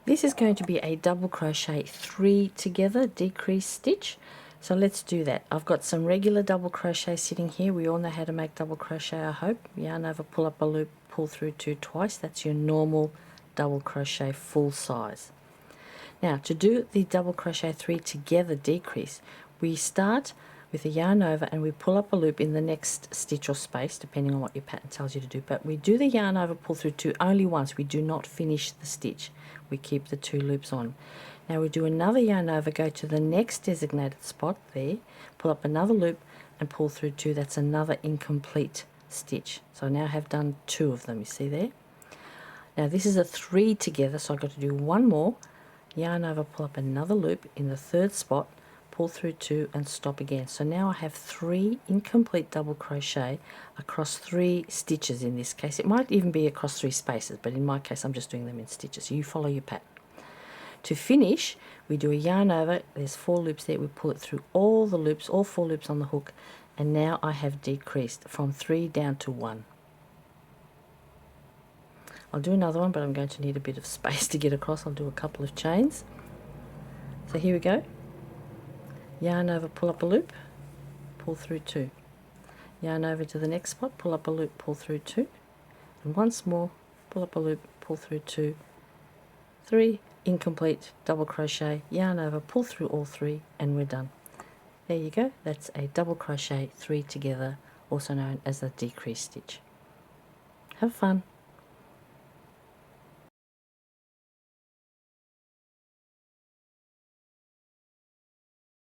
This is going to be a double crochet 3 together decrease stitch. So let's do that. I've got some regular double crochet sitting here. We all know how to make double crochet, I hope. Yarn over, pull up a loop, pull through 2 twice. That's your normal double crochet full size. Now to do the double crochet 3 together decrease, we start with a yarn over and we pull up a loop in the next stitch or space, depending on what your pattern tells you to do. But we do the yarn over, pull through 2 only once. We do not finish the stitch. We keep the 2 loops on. Now we do another yarn over, go to the next designated spot there, pull up another loop and pull through 2. That's another incomplete stitch. So now I have done 2 of them, you see there? Now this is a 3 together, so I've got to do one more, yarn over, pull up another loop in the 3rd spot, pull through 2 and stop again. So now I have 3 incomplete double crochet across 3 stitches in this case. It might even be across 3 spaces, but in my case I'm just doing them in stitches. So you follow your pattern. To finish, we do a yarn over, there's 4 loops there, we pull it through all the loops, all 4 loops on the hook, and now I have decreased from 3 down to 1. I'll do another one, but I'm going to need a bit of space to get across. I'll do a couple of chains. So here we go. Yarn over, pull up a loop, pull through 2. Yarn over to the next spot, pull up a loop, pull through 2. And once more, pull up a loop, pull through 2. 3 incomplete double crochet, yarn over, pull through all 3, and we're done. There you go. That's a double crochet 3 together, also known as a decrease stitch. Have fun.